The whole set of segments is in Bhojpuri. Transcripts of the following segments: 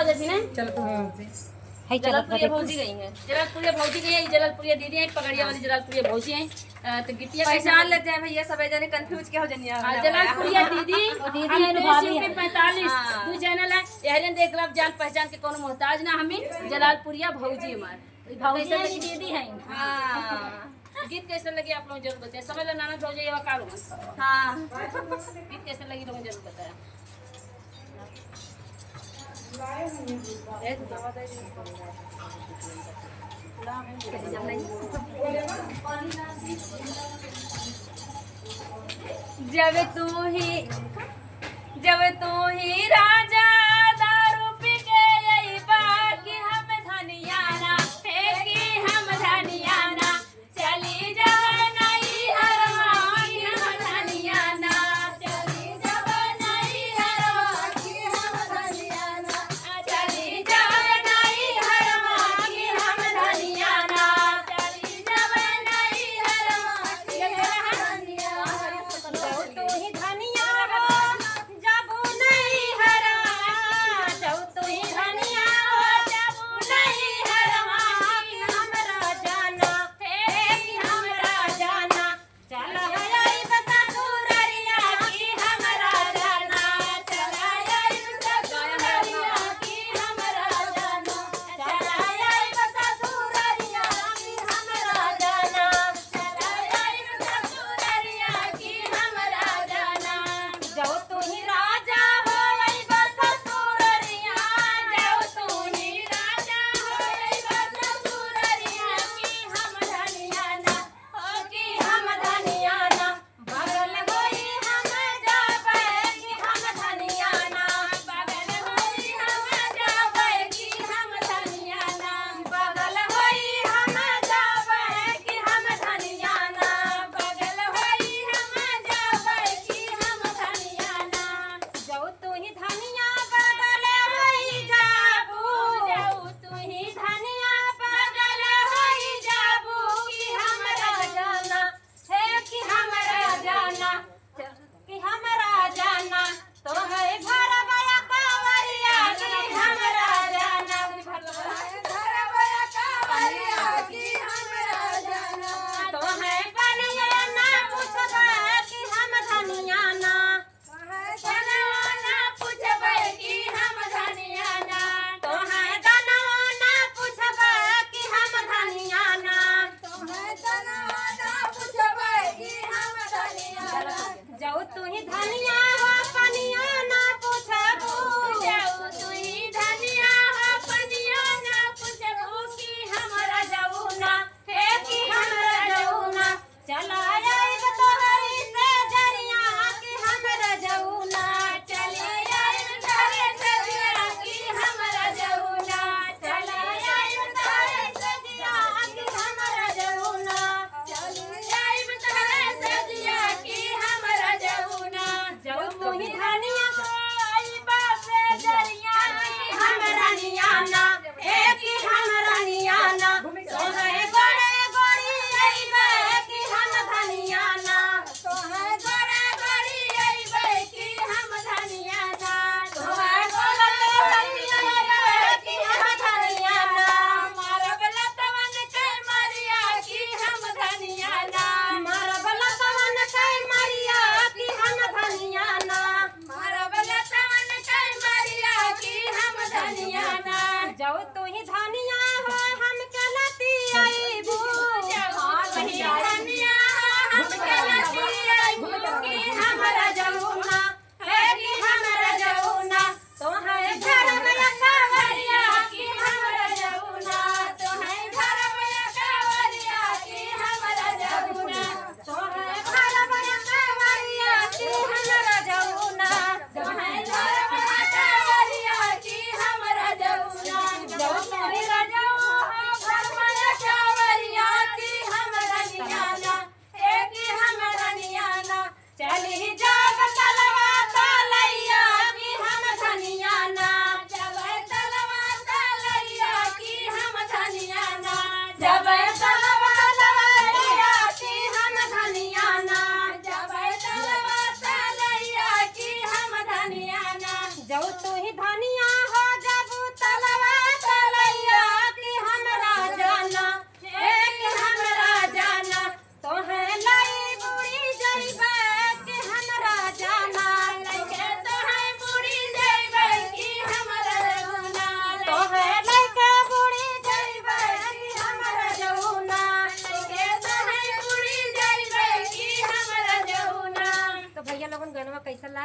बताओ जैसी ने जलालपुरिया भौजी गई है, जलालपुरिया भौजी गई है, जलालपुरिया दीदी है, पगड़िया वाली जलालपुरिया भौजी है। तो गिट्टिया पहचान लेते हैं भैया, सब जने कंफ्यूज क्या हो जनिया। जलालपुरिया दीदी दीदी है, भाभी है 45 दू चैनल है यहरन देख लब जान पहचान के कोनो मोहताज ना हमें जलालपुरिया भौजी हमार भौजी दीदी है। हां गीत कैसे लगी आप लोग जरूर बताएं, समझ लो नाना भौजी ये कालू। हां गीत कैसे लगी लोग जरूर बताएं। जब तू ही राजा दारू पी के यही बाकी हम धनियाना फेंकी हम धनियाना चली जावे नहीं हरवा की हम धनियाना चली जावे नहीं हरवा की हम धनियाना चली जावे नहीं हरवा की हम धनियाना चली जावे नहीं हरवा की हम धनियाना तू ही धनिया जाऊ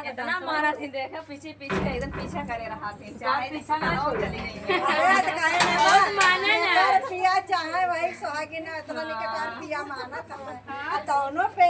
इतना मारा थी देखा पीछे पीछे एकदम पीछा करे रहा थी चाहे पीछा ना चली गई बहुत माना ना पिया चाहे वही सुहागिन इतना नहीं के पिया माना था दोनों पे